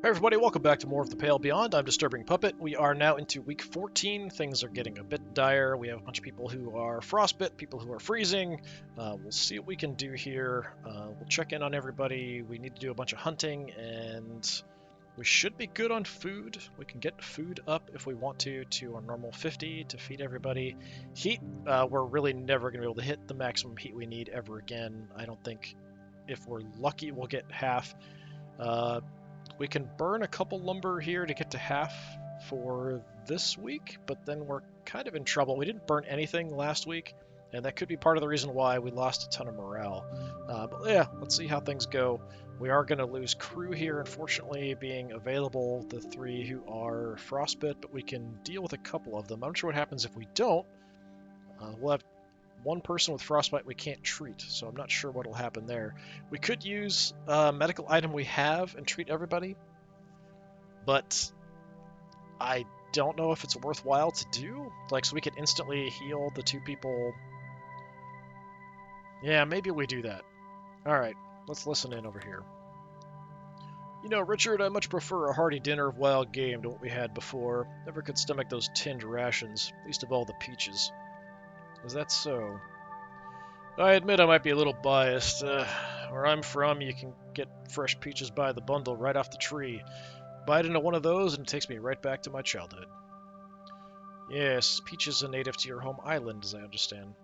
Hey everybody, welcome back to more of the Pale Beyond. I'm DisturbingPuppet. We are now into week 14. Things are getting a bit dire. We have a bunch of people who are frostbit, people who are freezing. We'll see what we can do here. We'll check in on everybody. We need to do a bunch of hunting, and we should be good on food. We can get food up if we want to our normal 50 to feed everybody. Heat, we're really never going to be able to hit the maximum heat we need ever again. I don't think, if we're lucky, we'll get half. We can burn a couple lumber here to get to half for this week, but then we're kind of in trouble. We didn't burn anything last week, and that could be part of the reason why we lost a ton of morale. But yeah, let's see how things go. We are going to lose crew here, unfortunately, being available, the three who are frostbit, but we can deal with a couple of them. I'm not sure what happens if we don't. We'll have one person with frostbite we can't treat, so I'm not sure what will happen there. We could use a medical item we have and treat everybody, but I don't know if it's worthwhile to do. Like, so we could instantly heal the two people. Yeah, maybe we do that. Alright, let's listen in over here. You know, Richard, I much prefer a hearty dinner of wild game to what we had before. Never could stomach those tinned rations, least of all the peaches. Is that so? I admit I might be a little biased. Where I'm from, you can get fresh peaches by the bundle right off the tree. Bite into one of those and it takes me right back to my childhood. Yes, peaches are native to your home island, as I understand.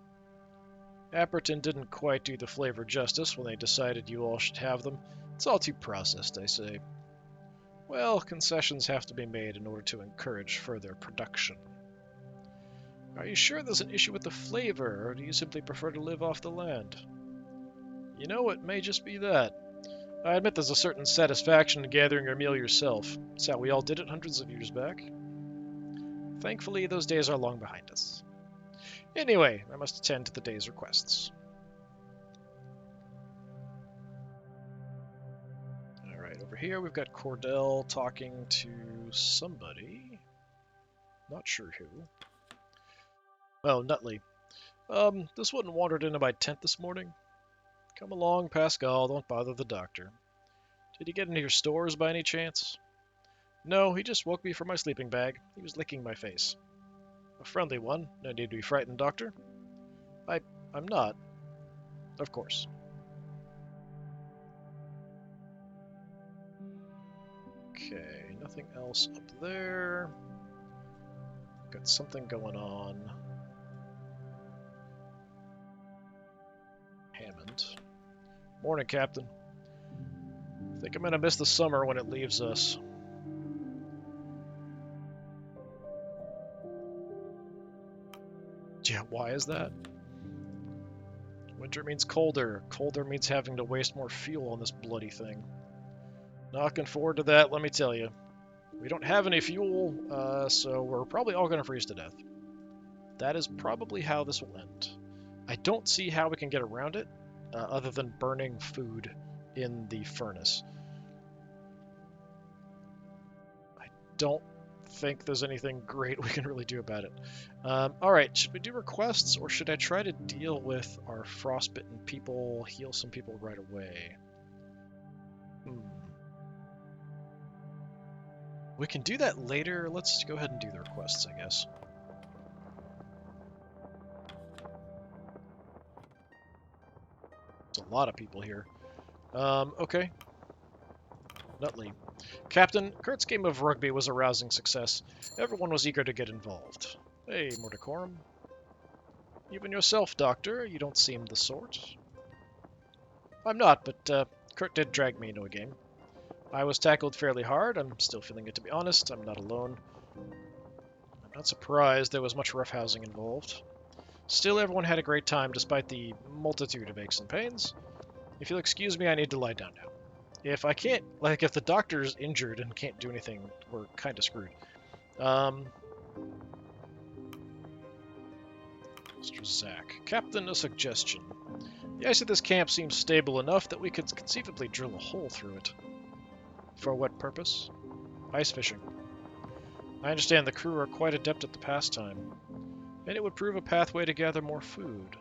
Apperton didn't quite do the flavor justice when they decided you all should have them. It's all too processed, I say. Well, concessions have to be made in order to encourage further production. Are you sure there's an issue with the flavor, or do you simply prefer to live off the land? You know, it may just be that. I admit there's a certain satisfaction in gathering your meal yourself. It's how we all did it hundreds of years back. Thankfully, those days are long behind us. Anyway, I must attend to the day's requests. Alright, over here we've got Cordell talking to somebody. Not sure who. Oh, Nutley. This one wandered into my tent this morning. Come along, Pascal, don't bother the doctor. Did he get into your stores by any chance? No, he just woke me from my sleeping bag. He was licking my face. A friendly one. No need to be frightened, Doctor. I'm not. Of course. Okay, nothing else up there. Got something going on. Hammond. Morning, Captain. Think I'm gonna miss the summer when it leaves us. Yeah, why is that? Winter means colder. Colder means having to waste more fuel on this bloody thing. Not looking forward to that, let me tell you. We don't have any fuel, so we're probably all gonna freeze to death. That is probably how this will end. I don't see how we can get around it, other than burning food in the furnace. I don't think there's anything great we can really do about it. Alright, should we do requests, or should I try to deal with our frostbitten people, heal some people right away? We can do that later. Let's go ahead and do the requests, I guess. There's a lot of people here. Okay. Nutley. Captain, Kurt's game of rugby was a rousing success. Everyone was eager to get involved. Hey, more decorum. Even yourself, Doctor, you don't seem the sort. I'm not, but Kurt did drag me into a game. I was tackled fairly hard. I'm still feeling it, to be honest. I'm not alone. I'm not surprised there was much roughhousing involved. Still, everyone had a great time despite the multitude of aches and pains. If you'll excuse me, I need to lie down now. If I can't, like, if the doctor's injured and can't do anything, we're kind of screwed. Mr. Zack. Captain, a suggestion. The ice at this camp seems stable enough that we could conceivably drill a hole through it. For what purpose? Ice fishing. I understand the crew are quite adept at the pastime, and it would prove a pathway to gather more food.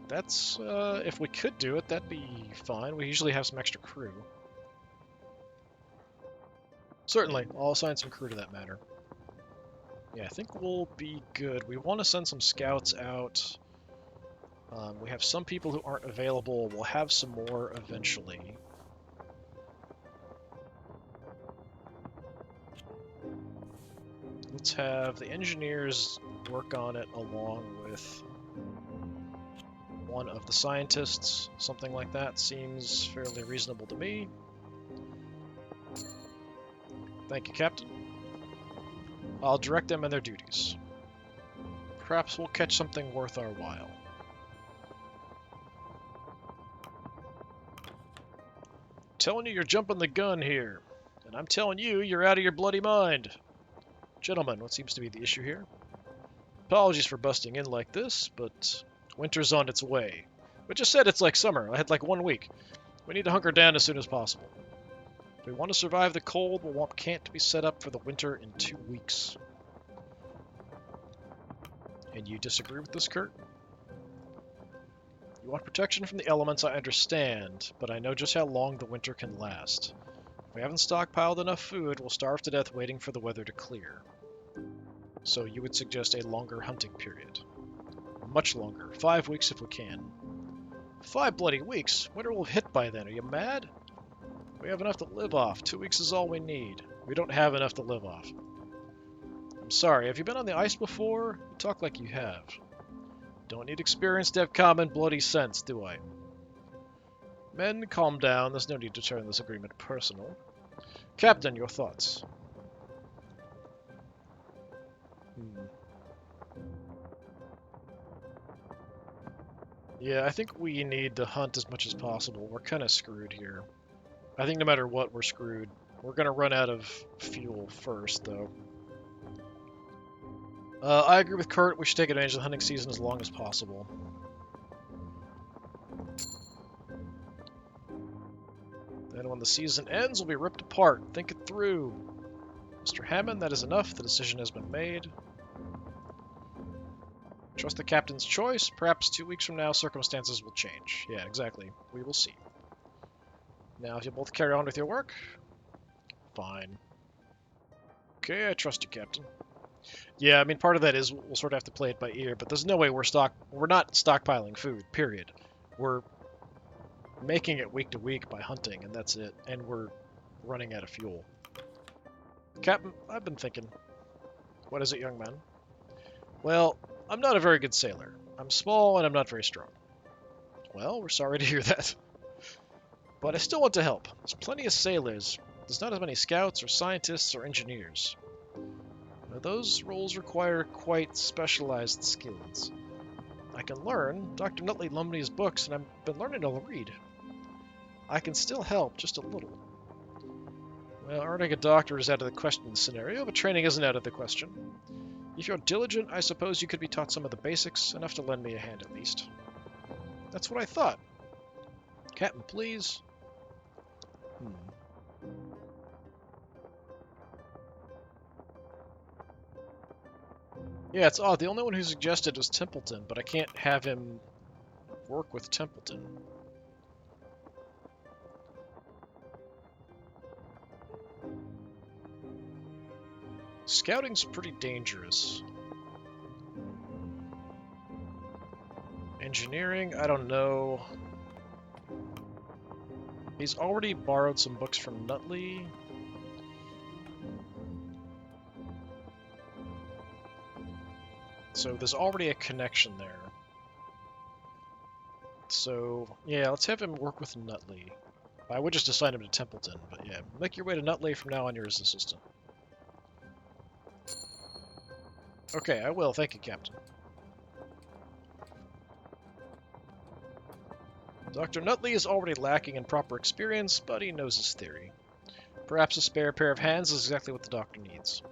That's, if we could do it, that'd be fine. We usually have some extra crew. Certainly. I'll assign some crew to that matter. Yeah, I think we'll be good. We want to send some scouts out. We have some people who aren't available. We'll have some more eventually. Let's have the engineers work on it along with one of the scientists. Something like that seems fairly reasonable to me. Thank you, Captain. I'll direct them in their duties. Perhaps we'll catch something worth our while. Telling you you're jumping the gun here, and I'm telling you you're out of your bloody mind. Gentlemen, what seems to be the issue here? Apologies for busting in like this, but winter's on its way. We just said it's like summer. I had like 1 week. We need to hunker down as soon as possible. If we want to survive the cold, we'll want camp to be set up for the winter in 2 weeks. And you disagree with this, Kurt? You want protection from the elements, I understand, but I know just how long the winter can last. If we haven't stockpiled enough food, we'll starve to death waiting for the weather to clear. So you would suggest a longer hunting period. Much longer. 5 weeks if we can. 5 bloody weeks? Winter will have hit by then. Are you mad? We have enough to live off. 2 weeks is all we need. We don't have enough to live off. I'm sorry, have you been on the ice before? You talk like you have. Don't need experience to have common bloody sense, do I? Men, calm down. There's no need to turn this agreement personal. Captain, your thoughts? Yeah, I think we need to hunt as much as possible. We're kind of screwed here. I think no matter what, we're screwed. We're going to run out of fuel first, though. I agree with Kurt. We should take advantage of the hunting season as long as possible. Then when the season ends, we'll be ripped apart. Think it through. Mr. Hammond, that is enough. The decision has been made. Trust the captain's choice. Perhaps 2 weeks from now, circumstances will change. Yeah, exactly. We will see. Now, if you both carry on with your work, fine. Okay, I trust you, Captain. Yeah, I mean, part of that is we'll sort of have to play it by ear, but there's no way we're not stockpiling food, period. We're making it week to week by hunting, and that's it. And we're running out of fuel. Captain, I've been thinking. What is it, young man? Well, I'm not a very good sailor. I'm small and I'm not very strong. Well, we're sorry to hear that. But I still want to help. There's plenty of sailors. There's not as many scouts or scientists or engineers. Now, those roles require quite specialized skills. I can learn. Dr. Nutley loaned me his books, and I've been learning to read. I can still help, just a little. Well, earning a doctor is out of the question in this scenario, but training isn't out of the question. If you're diligent, I suppose you could be taught some of the basics, enough to lend me a hand at least. That's what I thought. Captain, please. Yeah, it's odd. The only one who suggested was Templeton, but I can't have him work with Templeton. Scouting's pretty dangerous. Engineering, I don't know. He's already borrowed some books from Nutley. So there's already a connection there. So, yeah, let's have him work with Nutley. I would just assign him to Templeton, but yeah, make your way to Nutley. From now on, you're his assistant. Okay, I will. Thank you, Captain. Dr. Nutley is already lacking in proper experience, but he knows his theory. Perhaps a spare pair of hands is exactly what the doctor needs.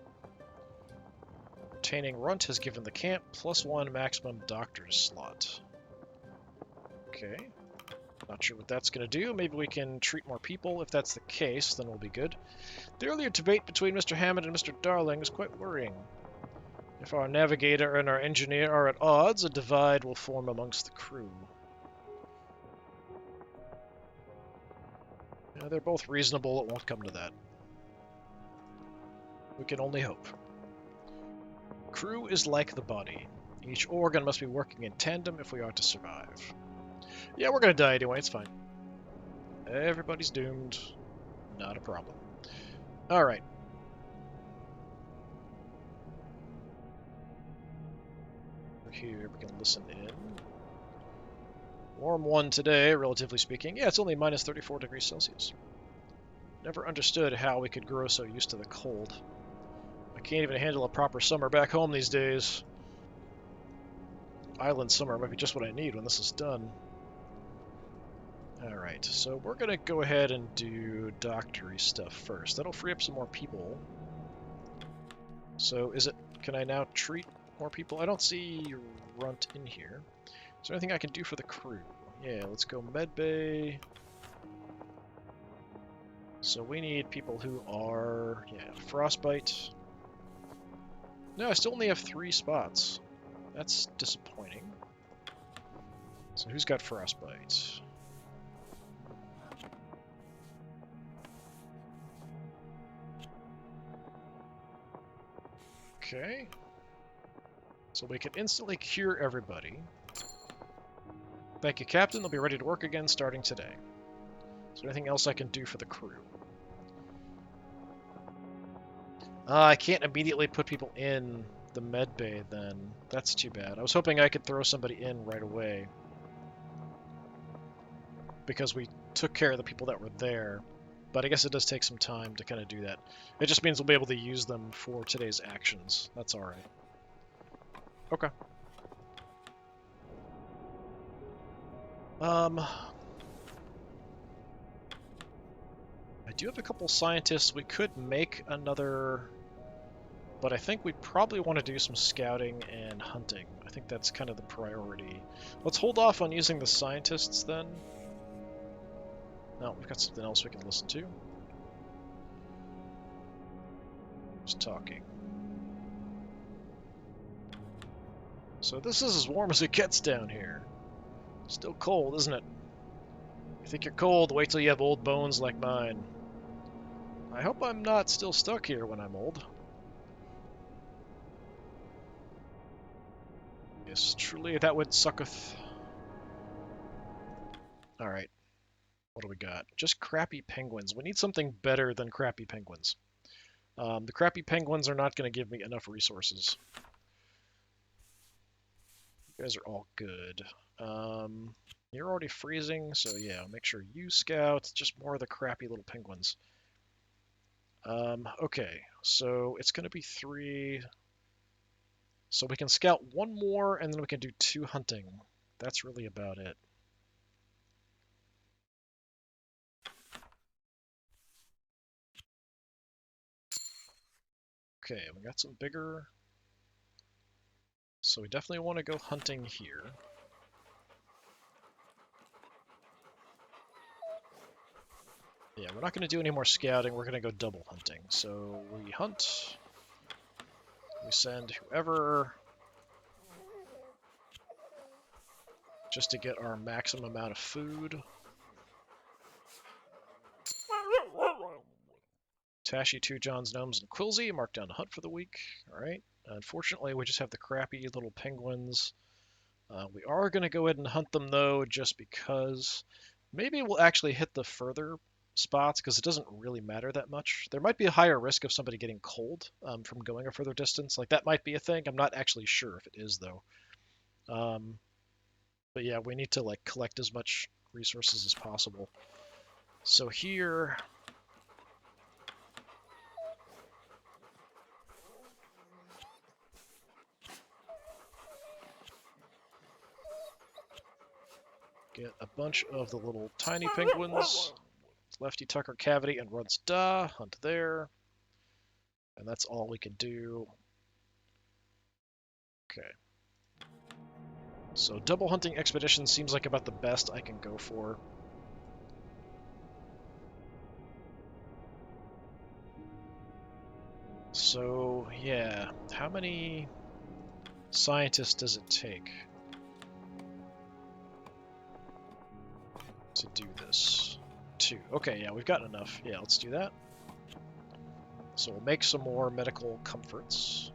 Obtaining Runt has given the camp +1 maximum doctor's slot. Okay. Not sure what that's going to do. Maybe we can treat more people. If that's the case, then we'll be good. The earlier debate between Mr. Hammond and Mr. Darling is quite worrying. If our navigator and our engineer are at odds, a divide will form amongst the crew. Yeah, they're both reasonable. It won't come to that. We can only hope. Crew is like the body. Each organ must be working in tandem if we are to survive. Yeah, we're gonna die anyway, it's fine. Everybody's doomed. Not a problem. Alright. Here we can listen in. Warm one today, relatively speaking. Yeah, it's only minus 34 degrees Celsius. Never understood how we could grow so used to the cold. I can't even handle a proper summer back home these days. Island summer might be just what I need when this is done. Alright, so we're going to go ahead and do doctory stuff first. That'll free up some more people. So can I now treat more people? I don't see Runt in here. Is there anything I can do for the crew? Yeah, let's go medbay. So we need people who are, frostbite. No, I still only have 3 spots. That's disappointing. So who's got frostbite? Okay. So we can instantly cure everybody. Thank you, Captain. They'll be ready to work again starting today. Is there anything else I can do for the crew? I can't immediately put people in the med bay then. That's too bad. I was hoping I could throw somebody in right away. Because we took care of the people that were there. But I guess it does take some time to kind of do that. It just means we'll be able to use them for today's actions. That's alright. Okay. I do have a couple scientists. We could make another... But I think we probably want to do some scouting and hunting. I think that's kind of the priority. Let's hold off on using the scientists then. No, we've got something else we can listen to. Just talking. So this is as warm as it gets down here. Still cold, isn't it? You think you're cold, wait till you have old bones like mine. I hope I'm not still stuck here when I'm old. Yes, truly that would sucketh. Alright. What do we got? Just crappy penguins. We need something better than crappy penguins. The crappy penguins are not going to give me enough resources. You guys are all good. You're already freezing, so yeah, make sure you scout. Just more of the crappy little penguins. Okay, so it's going to be 3. So we can scout 1 more, and then we can do 2 hunting. That's really about it. Okay, we got some bigger... So we definitely want to go hunting here. Yeah, we're not going to do any more scouting, we're going to go double hunting. So we hunt, we send whoever, just to get our maximum amount of food. Tashi, 2 Johns, Gnomes, and Quilzy marked down to hunt for the week. Alright, unfortunately we just have the crappy little penguins. We are going to go ahead and hunt them though, just because. Maybe we'll actually hit the further spots, because it doesn't really matter that much. There might be a higher risk of somebody getting cold from going a further distance. Like, that might be a thing. I'm not actually sure if it is, though. But yeah, we need to, like, collect as much resources as possible. So here... Get a bunch of the little tiny penguins. Lefty Tucker Cavity and Runs Da, hunt there. And that's all we can do. Okay. So double hunting expedition seems like about the best I can go for. So, yeah, how many scientists does it take to do this? 2. Okay, yeah, we've got enough. Yeah, let's do that. So we'll make some more medical comforts.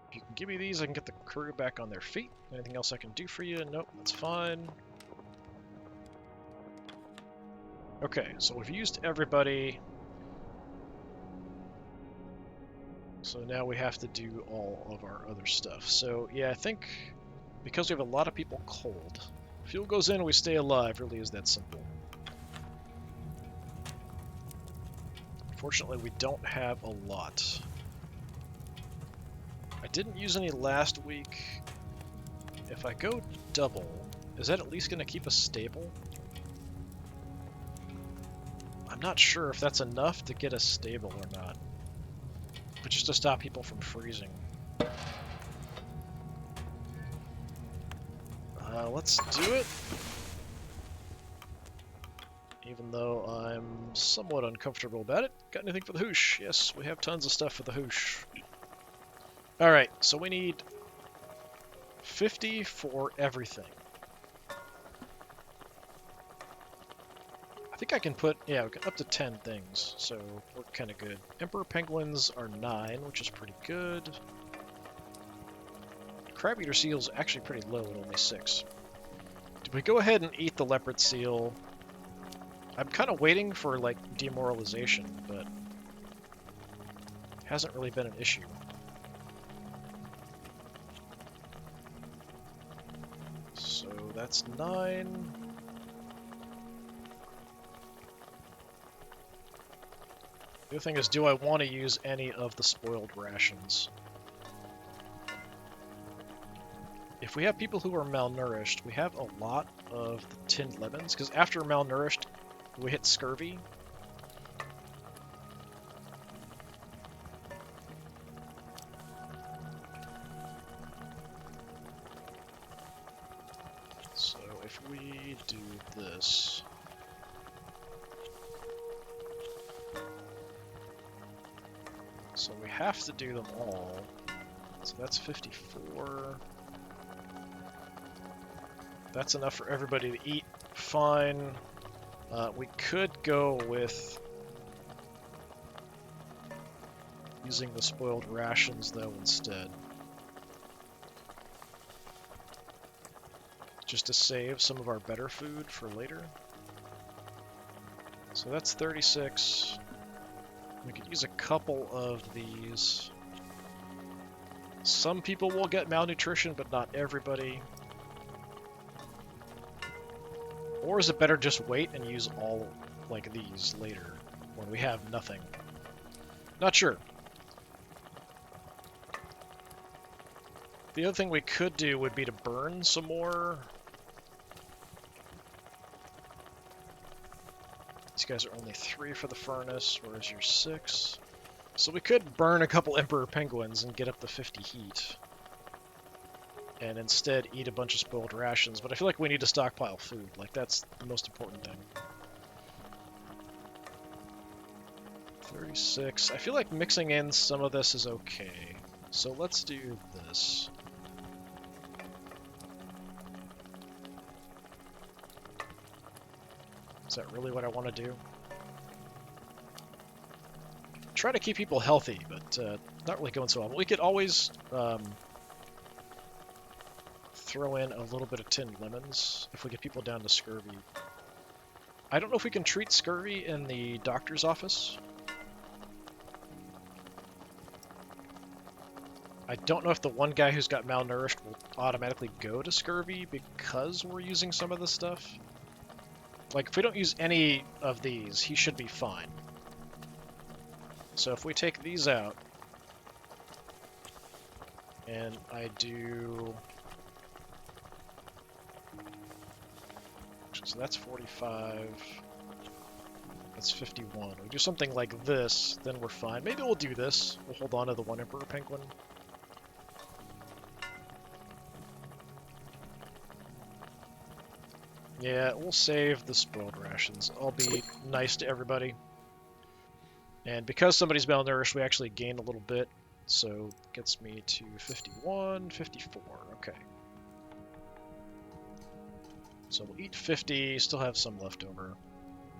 If you can give me these, I can get the crew back on their feet. Anything else I can do for you? Nope, that's fine. Okay, so we've used everybody. So now we have to do all of our other stuff. So yeah, I think because we have a lot of people cold, fuel goes in, we stay alive, really is that simple. Unfortunately, we don't have a lot. I didn't use any last week. If I go double, is that at least going to keep us stable? I'm not sure if that's enough to get us stable or not. But just to stop people from freezing. Let's do it. Even though I'm somewhat uncomfortable about it. Got anything for the hoosh? Yes, we have tons of stuff for the hoosh. Alright, so we need 50 for everything. I think I can put, yeah, up to 10 things, so we're kind of good. Emperor penguins are 9, which is pretty good. Crab-eater seal's actually pretty low at only 6. Did we go ahead and eat the leopard seal? I'm kind of waiting for, like, demoralization, but it hasn't really been an issue. So that's 9. The other thing is, do I want to use any of the spoiled rations? If we have people who are malnourished, we have a lot of the tinned lemons, because after malnourished, we hit scurvy. So if we do this... So we have to do them all. So that's 54. That's enough for everybody to eat. Fine. We could go with using the spoiled rations, though, instead. Just to save some of our better food for later. So that's 36. We could use a couple of these. Some people will get malnutrition, but not everybody. Or is it better just wait and use all, like, these later, when we have nothing? Not sure. The other thing we could do would be to burn some more. These guys are only 3 for the furnace, whereas you're 6. So we could burn a couple Emperor Penguins and get up to 50 heat. And instead eat a bunch of spoiled rations, but I feel like we need to stockpile food. Like, that's the most important thing. 36. I feel like mixing in some of this is okay. So let's do this. Is that really what I want to do? Try to keep people healthy, but not really going so well. We could always throw in a little bit of tinned lemons if we get people down to scurvy. I don't know if we can treat scurvy in the doctor's office. I don't know if the one guy who's got malnourished will automatically go to scurvy because we're using some of this stuff. Like, if we don't use any of these, he should be fine. So if we take these out, and I do... So that's 45. That's 51. We do something like this, then we're fine. Maybe we'll do this. We'll hold on to the one Emperor Penguin. Yeah, we'll save the spoiled rations. I'll be nice to everybody. And because somebody's malnourished, we actually gain a little bit. So it gets me to 51, 54. Okay. So we'll eat 50, still have some left over.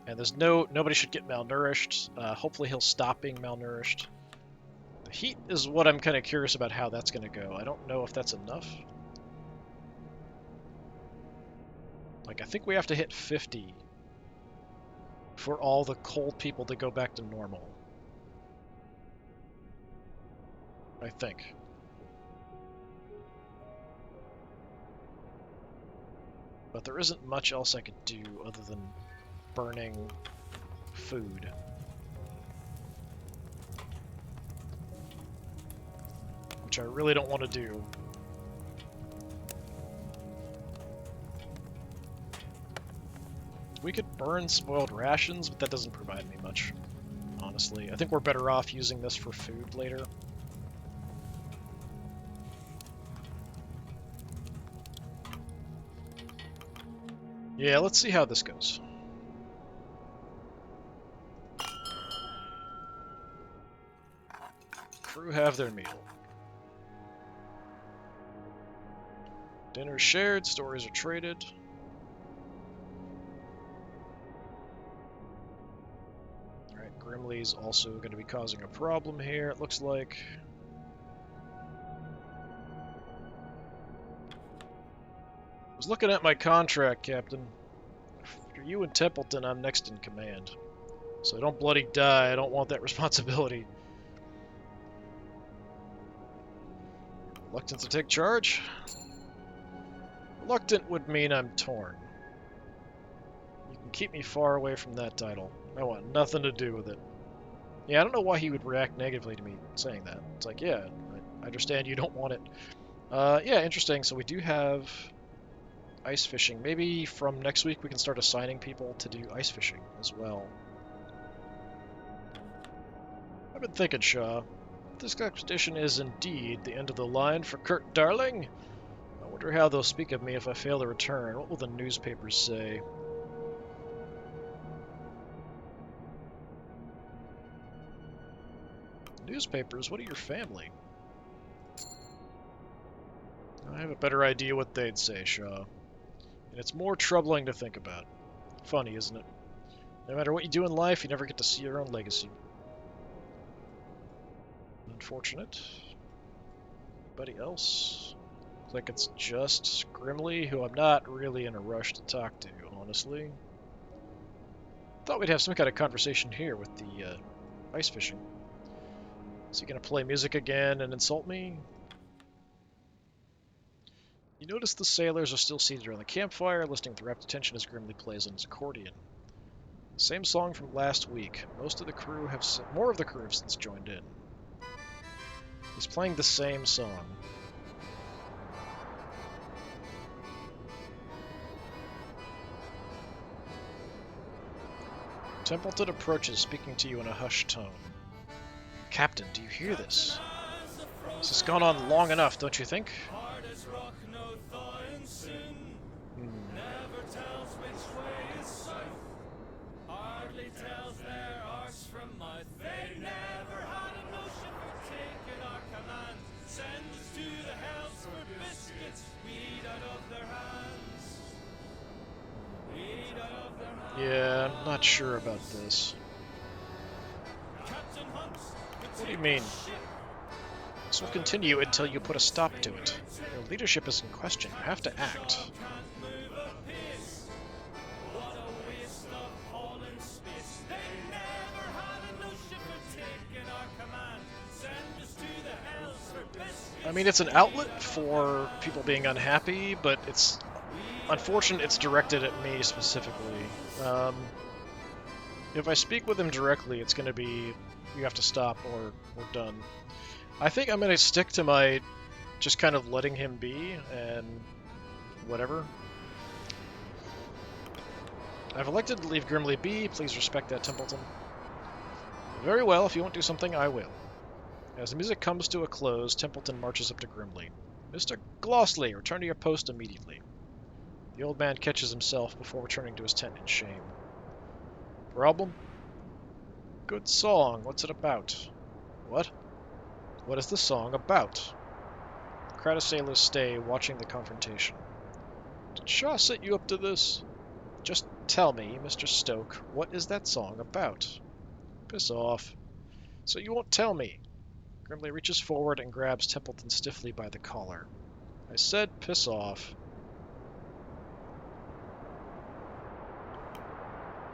And there's nobody should get malnourished. Hopefully he'll stop being malnourished. The heat is what I'm kind of curious about how that's going to go. I don't know if that's enough. Like, I think we have to hit 50 for all the cold people to go back to normal. I think. But there isn't much else I could do other than burning food. Which I really don't want to do. We could burn spoiled rations, but that doesn't provide me much, honestly. I think we're better off using this for food later. Yeah, let's see how this goes. Crew have their meal. Dinner shared, stories are traded. Alright, Grimly's also going to be causing a problem here, it looks like. I was looking at my contract, Captain. For you and Templeton, I'm next in command. So don't bloody die, I don't want that responsibility. Reluctant to take charge? Reluctant would mean I'm torn. You can keep me far away from that title. I want nothing to do with it. Yeah, I don't know why he would react negatively to me saying that. It's like, yeah, I understand you don't want it. Yeah, interesting. So we do have ice fishing. Maybe from next week we can start assigning people to do ice fishing as well. I've been thinking, Shaw. This expedition is indeed the end of the line for Kurt Darling. I wonder how they'll speak of me if I fail to return. What will the newspapers say? Newspapers? What are your family? I have a better idea what they'd say, Shaw. And it's more troubling to think about. Funny, isn't it? No matter what you do in life, you never get to see your own legacy. Unfortunate. Anybody else? Looks like it's just Grimly, who I'm not really in a rush to talk to, honestly. Thought we'd have some kind of conversation here with the ice fishing. Is he gonna play music again and insult me? You notice the sailors are still seated around the campfire, listening with rapt attention as Grimly plays on his accordion. Same song from last week. More of the crew have since joined in. He's playing the same song. Templeton approaches, speaking to you in a hushed tone. Captain, do you hear this? This has gone on long enough, don't you think? Yeah, I'm not sure about this. What do you mean? This will continue until you put a stop to it. Your leadership is in question. You have to act. I mean, it's an outlet for people being unhappy, but it's unfortunate it's directed at me specifically. If I speak with him directly, it's going to be, you have to stop or we're done. I think I'm going to stick to my just kind of letting him be and whatever. I've elected to leave Grimly be. Please respect that, Templeton. Very well, if you won't do something, I will. As the music comes to a close, Templeton marches up to Grimly. Mr. Glossley, return to your post immediately. The old man catches himself before returning to his tent in shame. Problem? Good song. What's it about? What? What is the song about? The crowd of sailors stay, watching the confrontation. Did Shaw set you up to this? Just tell me, Mr. Stoke, what is that song about? Piss off. So you won't tell me. Grimly reaches forward and grabs Templeton stiffly by the collar. I said piss off.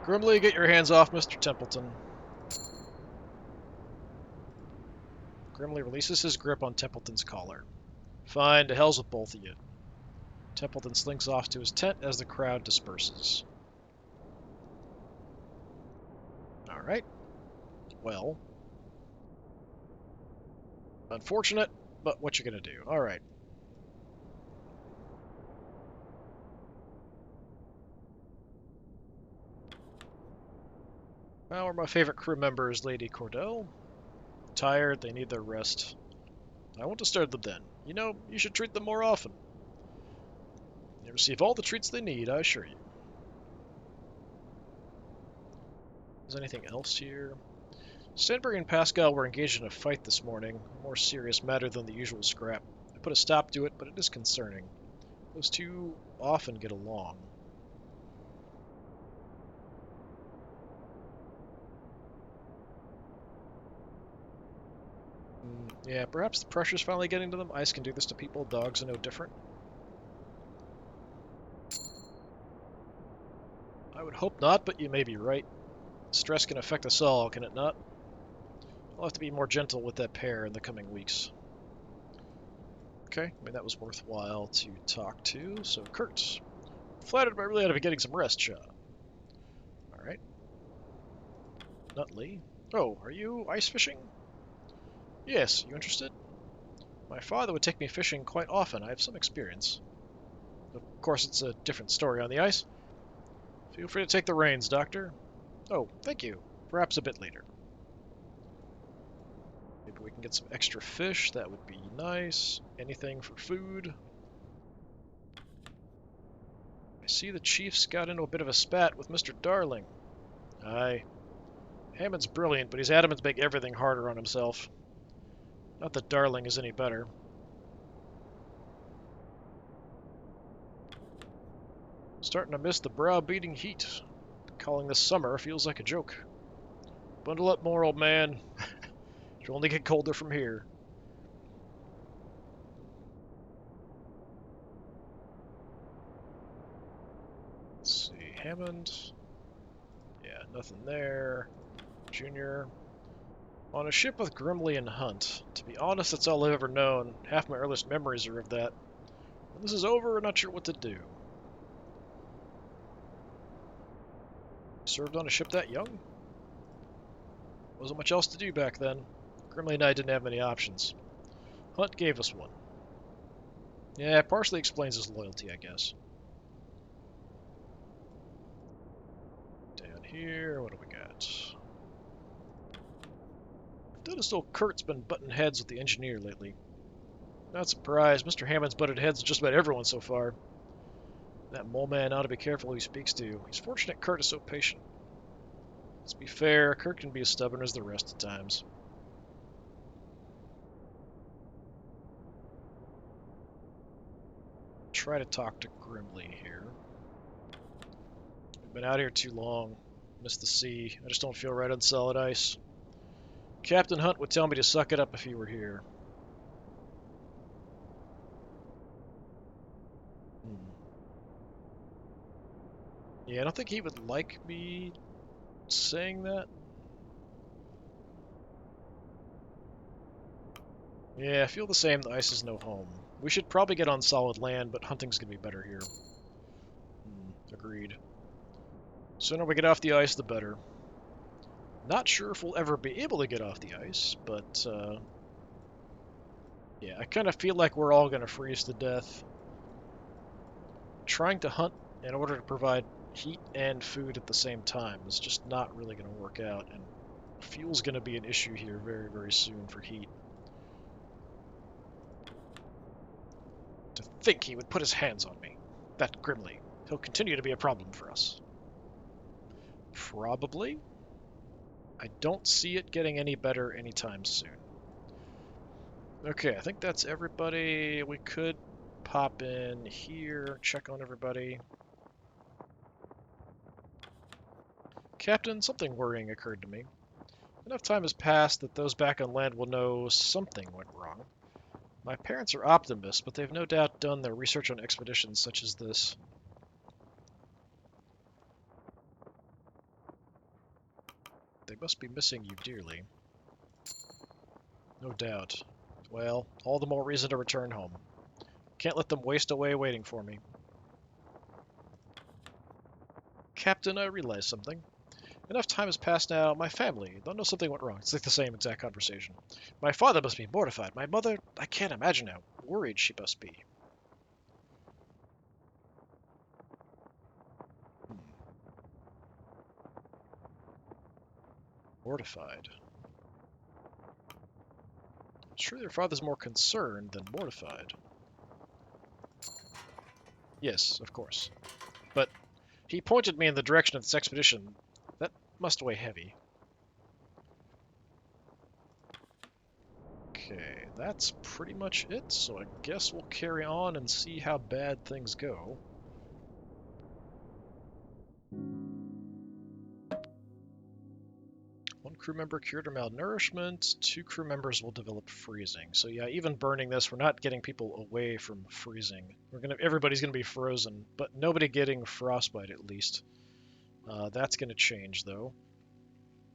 Grimly, get your hands off Mr. Templeton. Grimly releases his grip on Templeton's collar. Fine, to hell's with both of you. Templeton slinks off to his tent as the crowd disperses. Alright. Well. Unfortunate, but what you gonna do? Alright. Well, my favorite crew member is Lady Cordell. Tired, they need their rest. I won't disturb them then. You know, you should treat them more often. They receive all the treats they need, I assure you. Is anything else here? Stanbury and Pascal were engaged in a fight this morning, a more serious matter than the usual scrap. I put a stop to it, but it is concerning. Those two often get along. Yeah, perhaps the pressure's finally getting to them. Ice can do this to people. Dogs are no different. I would hope not, but you may be right. Stress can affect us all, can it not? I'll have to be more gentle with that pair in the coming weeks. Okay, I mean, that was worthwhile to talk to. So, Kurt. Flattered, but I really ought to be getting some rest, Shaw. Alright. Nutley. Oh, are you ice fishing? Yes, you interested? My father would take me fishing quite often. I have some experience. Of course, it's a different story on the ice. Feel free to take the reins, Doctor. Oh, thank you. Perhaps a bit later. Maybe we can get some extra fish. That would be nice. Anything for food. I see the Chief's got into a bit of a spat with Mr. Darling. Aye. Hammond's brilliant, but he's adamant to make everything harder on himself. Not that Darling is any better. Starting to miss the brow-beating heat. Calling this summer feels like a joke. Bundle up more, old man. It'll only get colder from here. Let's see, Hammond. Yeah, nothing there. Junior. On a ship with Grimley and Hunt. To be honest, that's all I've ever known. Half my earliest memories are of that. When this is over, I'm not sure what to do. Served on a ship that young? Wasn't much else to do back then. Grimley and I didn't have many options. Hunt gave us one. Yeah, it partially explains his loyalty, I guess. Down here, what do we got? I've noticed old Kurt's been butting heads with the engineer lately. Not surprised, Mr. Hammond's butted heads with just about everyone so far. That mole man ought to be careful who he speaks to. He's fortunate Kurt is so patient. Let's be fair, Kurt can be as stubborn as the rest at times. Try to talk to Grimley here. We've been out here too long. Missed the sea. I just don't feel right on solid ice. Captain Hunt would tell me to suck it up if he were here. Yeah, I don't think he would like me saying that. Yeah, I feel the same. The ice is no home. We should probably get on solid land, but hunting's gonna be better here. Agreed. Sooner we get off the ice, the better. Not sure if we'll ever be able to get off the ice, but yeah, I kind of feel like we're all gonna freeze to death. Trying to hunt in order to provide heat and food at the same time is just not really going to work out, and fuel's going to be an issue here very, very soon for heat. To think he would put his hands on me. That Grimley. He'll continue to be a problem for us. Probably. I don't see it getting any better anytime soon. Okay, I think that's everybody. We could pop in here, check on everybody. Captain, something worrying occurred to me. Enough time has passed that those back on land will know something went wrong. My parents are optimists, but they've no doubt done their research on expeditions such as this. They must be missing you dearly. No doubt. Well, all the more reason to return home. Can't let them waste away waiting for me. Captain, I realize something. Enough time has passed now. My family, they'll know something went wrong. It's like the same exact conversation. My father must be mortified. My mother, I can't imagine how worried she must be. Hmm. Mortified. I'm sure their father's more concerned than mortified. Yes, of course. But he pointed me in the direction of this expedition. That must weigh heavy. Okay, that's pretty much it, so I guess we'll carry on and see how bad things go. One crew member cured of malnourishment, 2 crew members will develop freezing. So yeah, even burning this, we're not getting people away from freezing. Everybody's gonna be frozen, but nobody getting frostbite at least. That's gonna change though.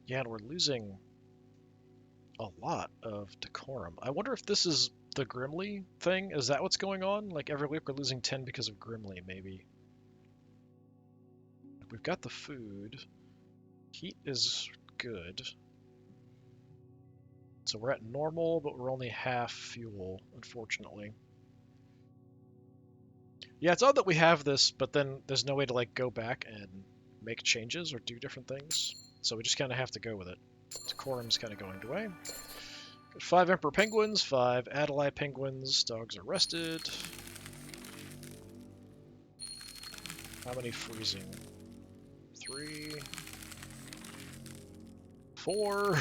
Yeah, and we're losing a lot of decorum. I wonder if this is the Grimly thing. Is that what's going on? Like every week we're losing 10 because of Grimly, maybe. We've got the food. Heat is good. So we're at normal, but we're only half fuel, unfortunately. Yeah, it's odd that we have this, but then there's no way to like go back and make changes or do different things. So we just kind of have to go with it. Decorum's kind of going away. Got 5 Emperor Penguins, 5 Adelaide Penguins. Dogs are rested. How many freezing? 3, 4.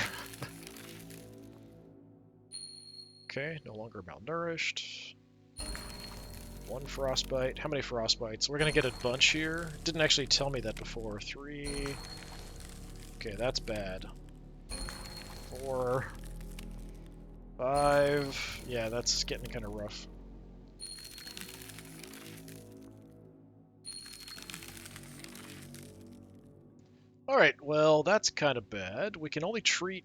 Okay, no longer malnourished. 1 frostbite. How many frostbites? We're gonna get a bunch here. Didn't actually tell me that before. 3. Okay, that's bad. 4. 5. Yeah, that's getting kind of rough. Alright, well, that's kind of bad. We can only treat,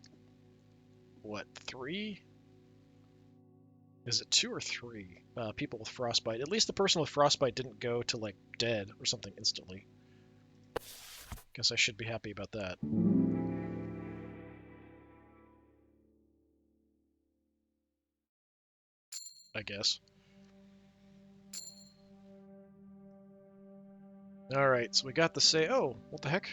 what, 3? Is it 2 or 3 people with frostbite? At least the person with frostbite didn't go to, like, dead or something instantly. Guess I should be happy about that. I guess. Alright, so we got the say. Oh, what the heck?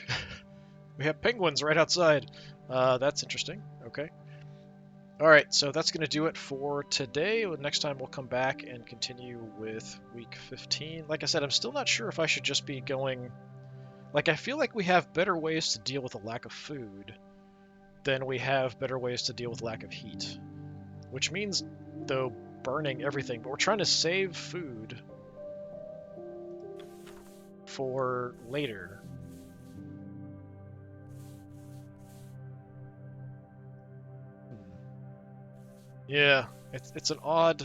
We have penguins right outside. That's interesting. Okay. Alright, so that's going to do it for today. Next time we'll come back and continue with week 15. Like I said, I'm still not sure if I should just be going... Like, I feel like we have better ways to deal with a lack of food than we have better ways to deal with lack of heat. Which means, though, burning everything. But we're trying to save food for later. Yeah, it's an odd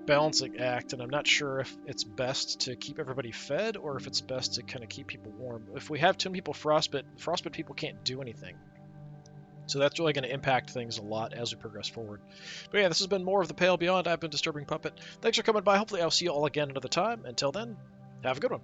balancing act, and I'm not sure if it's best to keep everybody fed or if it's best to kind of keep people warm. If we have too many people frostbite people can't do anything. So that's really going to impact things a lot as we progress forward. But yeah, this has been more of The Pale Beyond. I've been Disturbing Puppet. Thanks for coming by. Hopefully I'll see you all again another time. Until then, have a good one.